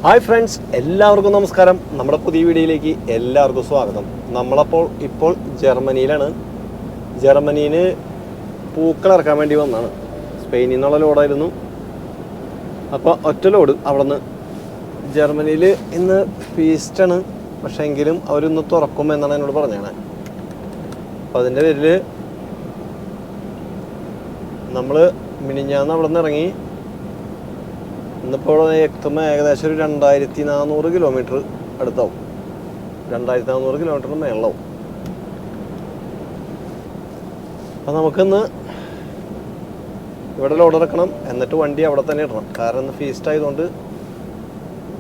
Hi friends, എല്ലാവർക്കും നമസ്കാരം. നമ്മുടെ പുതിയ വീഡിയോയിലേക്ക് എല്ലാവർക്കും സ്വാഗതം. ഇപ്പോൾ ജർമ്മനിയിലാണ്. ജർമ്മനിയിൽ പൂക്കൾ ഇറക്കാൻ വേണ്ടി വന്നതാണ്. സ്പെയിനിൽ നിന്നുള്ള ലോഡായിരുന്നു. അപ്പോൾ ഒറ്റ ലോഡ് അവിടെ നിന്ന്. ജർമ്മനിയിൽ ഇന്ന് ഫീസ്റ്റാണ്, പക്ഷേ എങ്കിലും അവരിന്ന് തുറക്കും എന്നാണ് എന്നോട് പറഞ്ഞത്. അപ്പോൾ അതിൻ്റെ പേരിൽ നമ്മൾ മിനിഞ്ഞാന്ന് അവിടെ നിന്ന് ഇറങ്ങി. ഇന്നിപ്പോൾ എത്തുമ്പോൾ ഏകദേശം ഒരു 2400 കിലോമീറ്റർ അടുത്താവും. 2400 കിലോമീറ്ററിന് മേളാവും. അപ്പോൾ നമുക്കിന്ന് ഇവിടെ ലോഡ് ഇറക്കണം, എന്നിട്ട് വണ്ടി അവിടെ തന്നെ ഇടണം. കാരണം ഇന്ന് ഫീസ്റ്റ് ആയതുകൊണ്ട്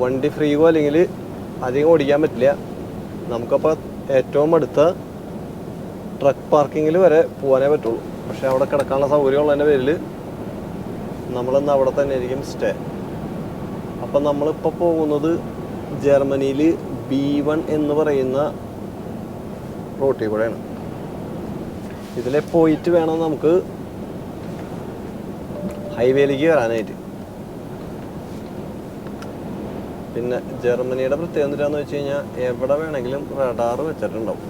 വണ്ടി ഫ്രീയോ അല്ലെങ്കിൽ അധികം ഓടിക്കാൻ പറ്റില്ല. നമുക്കപ്പോൾ ഏറ്റവും അടുത്ത ട്രക്ക് പാർക്കിങ്ങിൽ വരെ പോകാനേ പറ്റുള്ളൂ. പക്ഷേ അവിടെ കിടക്കാനുള്ള സൗകര്യമുള്ളതിൻ്റെ പേരിൽ നമ്മളിന്ന് അവിടെ തന്നെ ആയിരിക്കും സ്റ്റേ. അപ്പം നമ്മളിപ്പോൾ പോകുന്നത് ജർമ്മനിയിൽ B1 എന്ന് പറയുന്ന റോട്ടിൽ കൂടെയാണ്. ഇതിലെ പോയിട്ട് വേണം നമുക്ക് ഹൈവേയിലേക്ക് വരാനായിട്ട്. പിന്നെ ജർമ്മനിയുടെ പ്രത്യേകത എന്താണെന്ന് വെച്ച് കഴിഞ്ഞാൽ എവിടെ വേണമെങ്കിലും റഡാർ വെച്ചിട്ടുണ്ടാവും.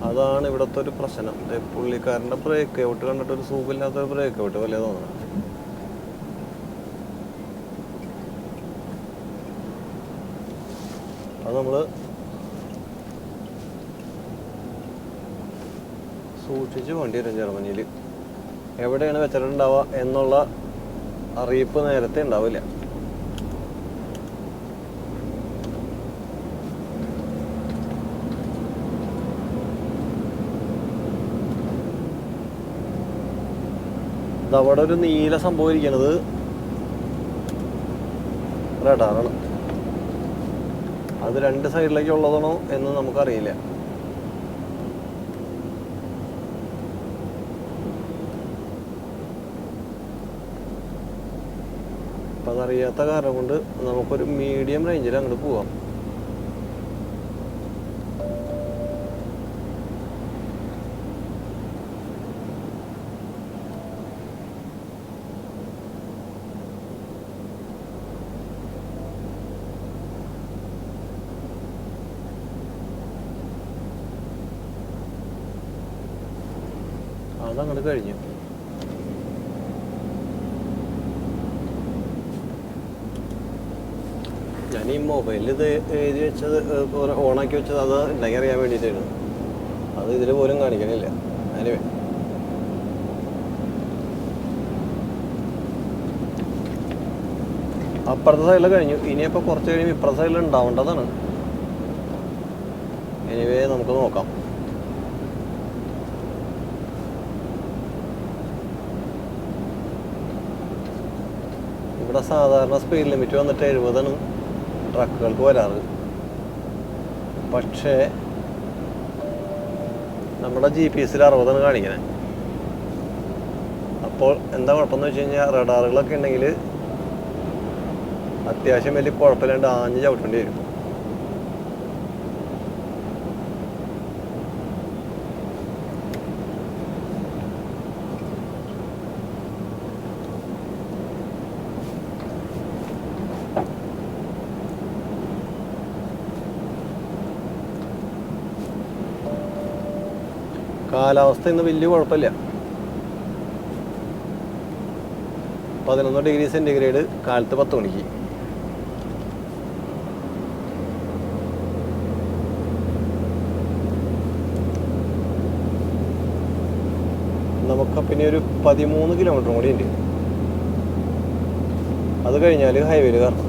അതാണ് ഇവിടുത്തെ ഒരു പ്രശ്നം. പുള്ളിക്കാരൻ്റെ ബ്രേക്ക് ഔട്ട് കണ്ടിട്ടൊരു സുഖമില്ലാത്തൊരു ബ്രേക്ക് ഔട്ട് വലിയ തോന്നണം. അത് നമ്മൾ സൂക്ഷിച്ച് വേണ്ടി വരും. ജർമ്മനിയിൽ എവിടെയാണ് വെച്ചിട്ടുണ്ടാവുക എന്നുള്ള അറിയിപ്പ് നേരത്തെ ഉണ്ടാവില്ല. ഇതവിടെ ഒരു നീല സംഭവം ഇരിക്കുന്നത് റഡാറാണ്. അത് രണ്ട് സൈഡിലേക്ക് ഉള്ളതാണോ എന്ന് നമുക്കറിയില്ല. അപ്പം അതറിയാത്ത കാരണം കൊണ്ട് നമുക്കൊരു മീഡിയം റേഞ്ചിൽ അങ്ങോട്ട് പോവാം. അതങ്ങോട്ട് കഴിഞ്ഞു. ഞാൻ ഈ മൊബൈലിൽ ഇത് എഴുതി വെച്ചത് ഓണാക്കി വെച്ചത് അത് ഉണ്ടാക്കി അറിയാൻ വേണ്ടിയിട്ടായിരുന്നു. അത് ഇതിൽ പോലും കാണിക്കണില്ല. എനിവേ, അപ്പുറത്തെ സൈഡിൽ കഴിഞ്ഞു. ഇനിയിപ്പോൾ കുറച്ച് കഴിയുമ്പോൾ ഇപ്പുറത്തെ സൈഡിൽ ഉണ്ടാവേണ്ടതാണ്. എനിവേ, നമുക്ക് നോക്കാം. ഇവിടെ സാധാരണ സ്പീഡ് ലിമിറ്റ് വന്നിട്ട് 70 ട്രക്കുകൾക്ക് വരാറ്. പക്ഷേ നമ്മുടെ GPS-ൽ 60 കാണിക്കണേ. അപ്പോൾ എന്താ കുഴപ്പമെന്ന് വെച്ച് കഴിഞ്ഞാൽ റഡാറുകളൊക്കെ ഉണ്ടെങ്കിൽ അത്യാവശ്യം വലിയ കുഴപ്പമില്ലാണ്ട് ആഞ്ഞ് ചവിട്ടേണ്ടി വരും. കാലാവസ്ഥ ഇന്ന് വലിയ കുഴപ്പമില്ല. 11 ഡിഗ്രി സെൻറ്റിഗ്രേഡ് കാലത്ത് 10 മണിക്ക്. നമുക്ക് പിന്നെ ഒരു 13 കിലോമീറ്റർ കൂടി ഉണ്ട്. അത് കഴിഞ്ഞാൽ ഹൈവേയിൽ കയറണം.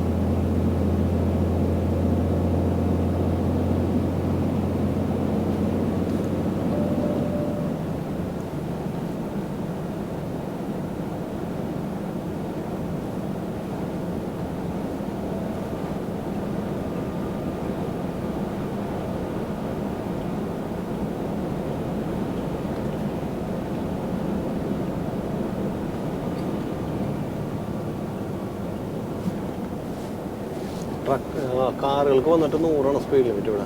കാറുകൾക്ക് വന്നിട്ട് 100 സ്പീഡ് ലിമിറ്റ് ഇവിടെ.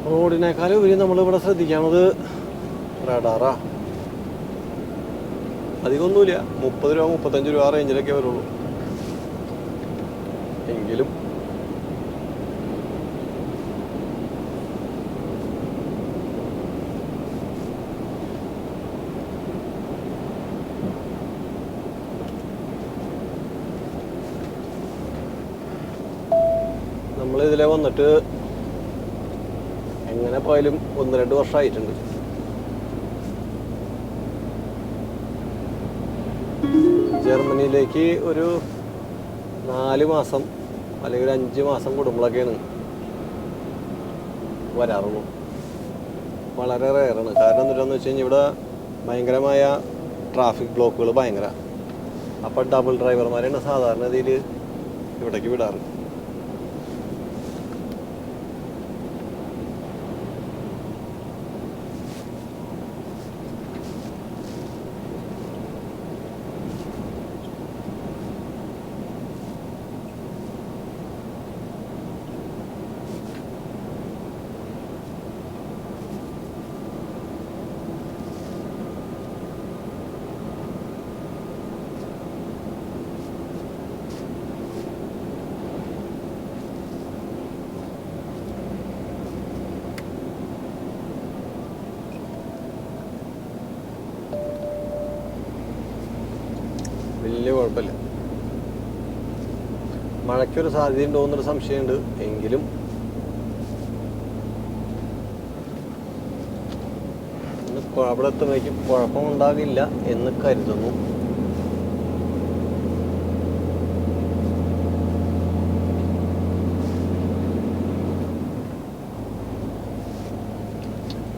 റോഡിനേക്കാളും ഉപരി നമ്മളിവിടെ ശ്രദ്ധിക്കാണത് റഡാറാ. അധികമൊന്നുമില്ല, 30 രൂപ 35 രൂപ റേഞ്ചിലൊക്കെ വരുള്ളൂ. എങ്കിലും നമ്മളിതിലെ വന്നിട്ട് എങ്ങനെ പോയാലും 1-2 വർഷമായിട്ടുണ്ട്. ജർമ്മനിയിലേക്ക് ഒരു 4 മാസം അല്ലെങ്കിൽ 5 മാസം കൂടുമ്പോഴൊക്കെയാണ് വരാറുള്ളൂ. വളരെ റെയറാണ്. കാരണം എന്താണെന്ന് വെച്ച് കഴിഞ്ഞാൽ ഇവിടെ ഭയങ്കരമായ ട്രാഫിക് ബ്ലോക്കുകൾ ഭയങ്കര. അപ്പോൾ ഡബിൾ ഡ്രൈവർമാരാണ് സാധാരണ ഇതിൽ ഇവിടേക്ക് വിടാറ്. വലിയ കുഴപ്പമില്ല. മഴയ്ക്കൊരു സാധ്യത ഉണ്ടോയെന്നൊരു സംശയമുണ്ട്. എങ്കിലും അവിടെ എത്തുമ്പോഴേക്കും കുഴപ്പമുണ്ടാകില്ല എന്ന് കരുതുന്നു.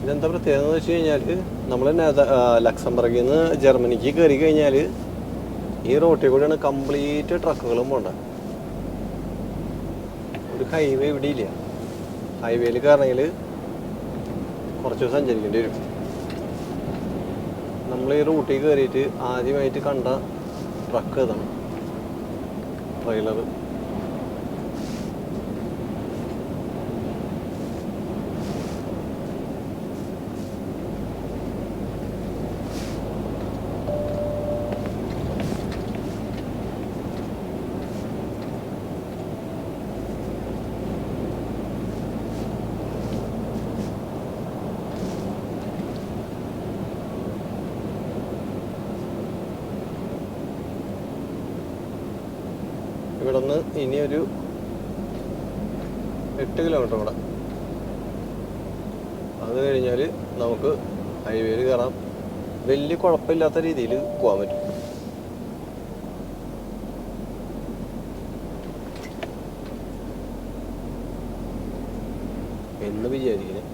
ഇതെന്താ പ്രത്യേകത എന്ന് വെച്ച് കഴിഞ്ഞാൽ, നമ്മൾ ലക്സംബർഗിൽ നിന്ന് ജർമ്മനിക്ക് കയറി കഴിഞ്ഞാൽ ഈ റോട്ടിൽ കൂടെയാണ് കംപ്ലീറ്റ് ട്രക്കുകളും പോകേണ്ടത്. ഒരു ഹൈവേ ഇവിടെ ഇല്ല. ഹൈവേയിൽ കയറണമെങ്കിൽ കുറച്ച് സഞ്ചരിക്കേണ്ടി വരും. നമ്മൾ ഈ റൂട്ടിൽ കയറിയിട്ട് ആദ്യമായിട്ട് കണ്ട ട്രക്ക് ഇതാണ്, ട്രെയിലർ. ഇവിടെ നിന്ന് ഇനിയൊരു 8 കിലോമീറ്റർ കൂടെ, അത് കഴിഞ്ഞാൽ നമുക്ക് ഹൈവേയിൽ കയറാം. വലിയ കുഴപ്പമില്ലാത്ത രീതിയിൽ പോകാൻ പറ്റും. എന്ന് വിചാരിക്കുന്നത്.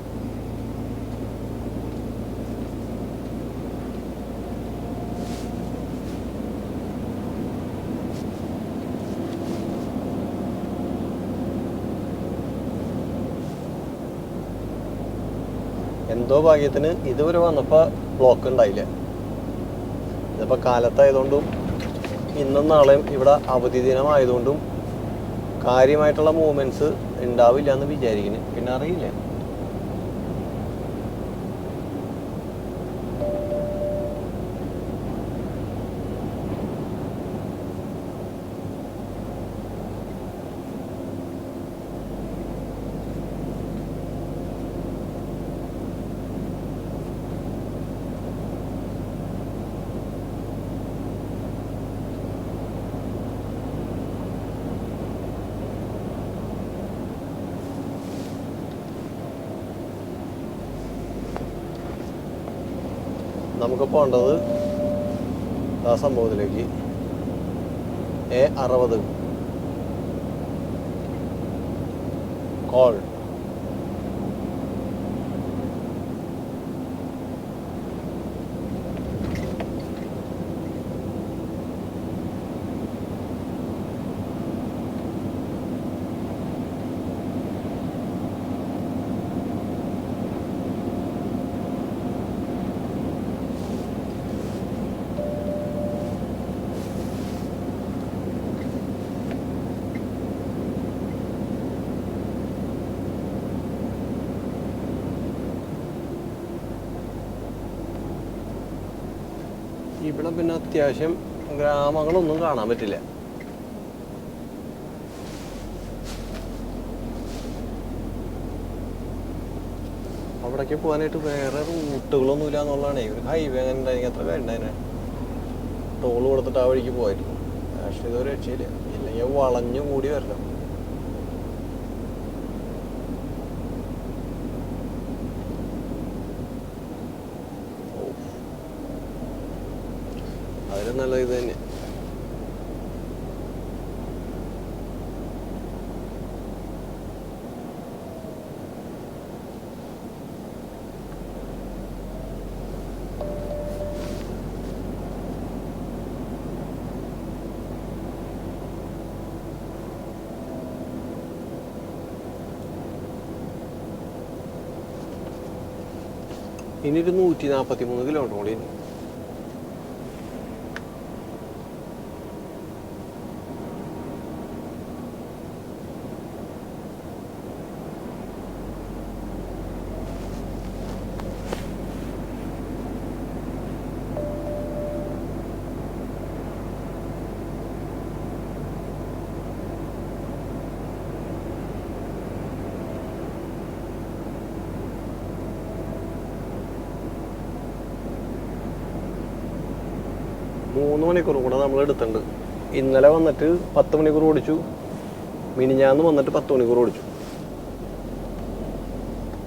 എന്തോ ഭാഗ്യത്തിന് ഇതുവരെ വന്നപ്പോൾ ബ്ലോക്ക് ഉണ്ടായില്ല. ഇതിപ്പോൾ കാലത്തായതുകൊണ്ടും ഇന്നും നാളെയും ഇവിടെ അവധി ദിനമായതുകൊണ്ടും കാര്യമായിട്ടുള്ള മൂവ്മെൻറ്റ്സ് ഉണ്ടാവില്ല എന്ന് വിചാരിക്കുന്നു. പിന്നെ അറിയില്ല. നമുക്ക് പോകേണ്ടത് ആ സംഭവത്തിലേക്ക് A60 കോൾ. ഇവിടെ പിന്നെ അത്യാവശ്യം ഗ്രാമങ്ങളൊന്നും കാണാൻ പറ്റില്ല. അവിടേക്ക് പോകാനായിട്ട് വേറെ റൂട്ടുകളൊന്നും ഇല്ല എന്നുള്ളതാണ്. ഒരു ഹൈവേ അങ്ങനെ ഉണ്ടായിരുന്നെങ്കിൽ അത്ര കാര്യണ്ടായിരുന്നു. ടോൾ കൊടുത്തിട്ട് ആ വഴിക്ക് പോയിരുന്നു. പക്ഷേ ഇതൊരു രക്ഷയില്ല. ഇല്ലെങ്കിൽ വളഞ്ഞു കൂടി വരണം. അതിലും നല്ല ഇത് തന്നെ. ഇനി ഒരു 143 കിലോമീറ്റർ കൂടി. മൂന്ന് മണിക്കൂർ കൂടെ നമ്മൾ എടുത്തിട്ടുണ്ട്. ഇന്നലെ വന്നിട്ട് 10 മണിക്കൂർ ഓടിച്ചു. മിനിഞ്ഞാന്ന് വന്നിട്ട് 10 മണിക്കൂർ ഓടിച്ചു.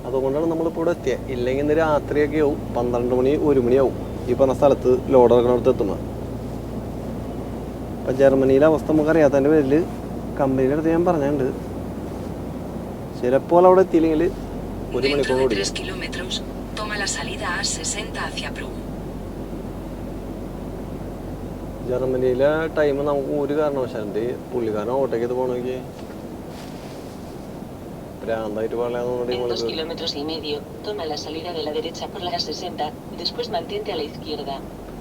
അതുകൊണ്ടാണ് നമ്മളിപ്പോൾ ഇവിടെ എത്തിയത്. ഇല്ലെങ്കിൽ ഇന്ന് രാത്രിയൊക്കെ ആവും. 12 മണി 1 മണിയാവും ഈ പറഞ്ഞ സ്ഥലത്ത് ലോഡ് ഇറക്കണടുത്ത് എത്തുമ്പോൾ. അപ്പം ജർമ്മനിയിലെ അവസ്ഥ നമുക്ക് അറിയാത്തതിൻ്റെ പേരിൽ കമ്പനിയുടെ അടുത്ത് ഞാൻ പറഞ്ഞിട്ടുണ്ട്, ചിലപ്പോൾ അവിടെ എത്തിയില്ലെങ്കിൽ 1 മണിക്കൂർ ഓടിക്കും. ജർമ്മനിയിലെ ടൈം നമുക്ക് ഒരു കാരണവശാലുണ്ട്. പുള്ളിക്കാരൻ ഓട്ടോയ്ക്ക് ഇത് പോകണമെങ്കിൽ ഭ്രാന്തായിട്ട് പറയാന്നുണ്ടെങ്കിൽ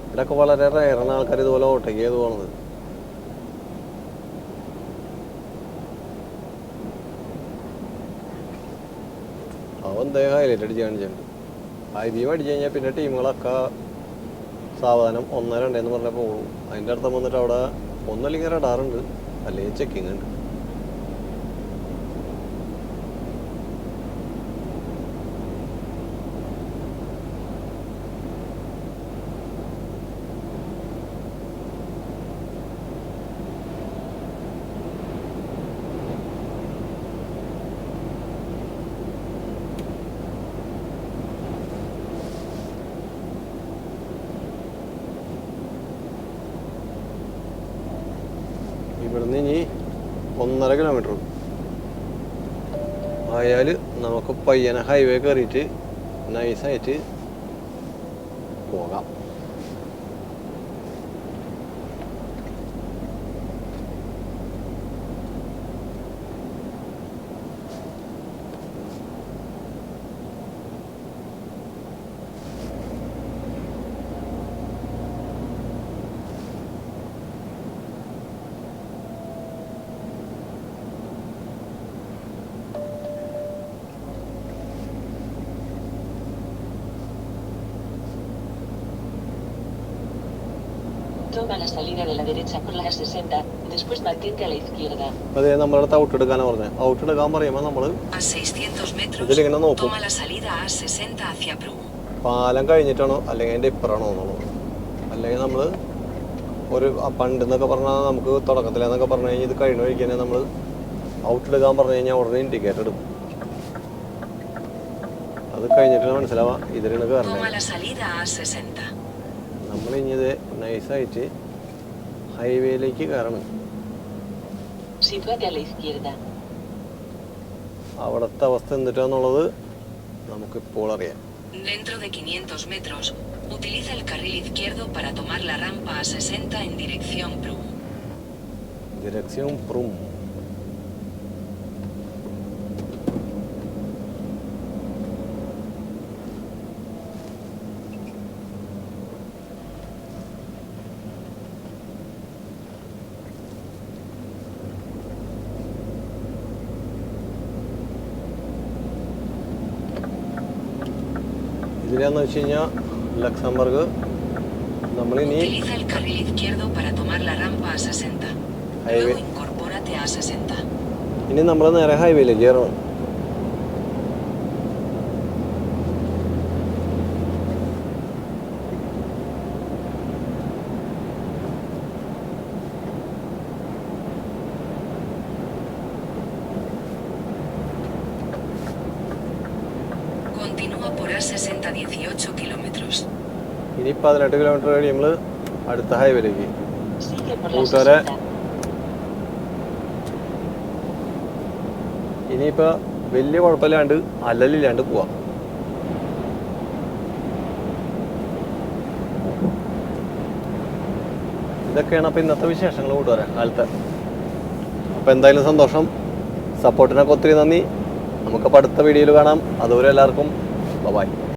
ഇവിടെയൊക്കെ വളരെ റയറാണ് ആൾക്കാർ ഇതുപോലെ ഓട്ടോയ്ക്ക് ചെയ്ത് പോകണത്. അവൻ എന്തായാലും ഹൈലൈറ്റ് അടിച്ച് കാണിച്ചിട്ടുണ്ട്. ഹൈബീം അടിച്ചു കഴിഞ്ഞാൽ പിന്നെ ടീമുകളൊക്കെ സാവധാനം 1-2 എന്ന് പറഞ്ഞാൽ പോകും. അതിൻ്റെ അർത്ഥം വന്നിട്ട് അവിടെ ഒന്നല്ലെങ്കിൽ റഡാറുണ്ട്, അല്ലെങ്കിൽ ചെക്കിങ് ഉണ്ട്. ഇവിടുന്ന് ഇനി 1.5 കിലോമീറ്റർ ആയാൽ നമുക്ക് പയ്യനെ ഹൈവേ കയറിയിട്ട് നൈസായിട്ട് പോകാം. അതെ, നമ്മളടുത്ത് ഔട്ട് എടുക്കാനാ പറഞ്ഞത്. ഔട്ട് എടുക്കാൻ പറയുമ്പോൾ നമ്മള് ഇതിലിങ്ങനെ നോക്കും പാലം കഴിഞ്ഞിട്ടാണോ അല്ലെങ്കിൽ അതിൻ്റെ ഇപ്പറാണോ എന്നുള്ളത്. അല്ലെങ്കിൽ നമ്മൾ ഒരു പണ്ടെന്നൊക്കെ പറഞ്ഞാൽ നമുക്ക് തുടക്കത്തിലെന്നൊക്കെ പറഞ്ഞു കഴിഞ്ഞാൽ ഇത് കഴിഞ്ഞ വഴിക്ക് നമ്മൾ ഔട്ട് എടുക്കാൻ പറഞ്ഞു കഴിഞ്ഞാൽ ഉടനെ ഇൻഡിക്കേറ്റർ എടുക്കും. അത് കഴിഞ്ഞിട്ട് മനസ്സിലാവാം ഇതിലാണ് കയറേണ്ടത്. നമ്മളിനി ഇത് നൈസായിട്ട് ഹൈവേയിലേക്ക് കയറണം. അവിടുത്തെ അവസ്ഥ എന്തിട്ടാന്നുള്ളത് നമുക്കിപ്പോൾ അറിയാം. Dentro de 500 metros, utiliza el carril izquierdo para tomar la rampa a 60 en dirección Prum. Dirección Prum. ഇതിലാന്ന് വെച്ച് കഴിഞ്ഞാൽ ലക്സംബർഗ് നമ്മളിനി Utiliza el carril izquierdo para tomar la rampa a 60. Highway. Luego incorpórate a 60. ഇനി നമ്മൾ നേരെ ഹൈവേയിലേക്ക് കയറണം. Continúa por A60 18 kilómetros. ഇനി 18 kilometre കഴിയുമ്പോൾ അടുത്ത ഹൈവേയിലേക്ക്. Sigue por la കൂട്ടുകാരെ 60. ഇനിയിപ്പോൾ വലിയ കുഴപ്പമില്ലാണ്ട് അല്ലലില്ലാണ്ട് പോവാം. ഇതൊക്കെയാണ് അപ്പോൾ ഇന്നത്തെ വിശേഷങ്ങൾ കൂട്ടുകാരെ കാലത്തെ. അപ്പോൾ എന്തായാലും സന്തോഷം, സപ്പോർട്ടിനൊക്കെ ഒത്തിരി നന്ദി. നമുക്കപ്പോൾ അടുത്ത വീഡിയോയിൽ കാണാം. അതുവരെ എല്ലാവർക്കും ബൈ.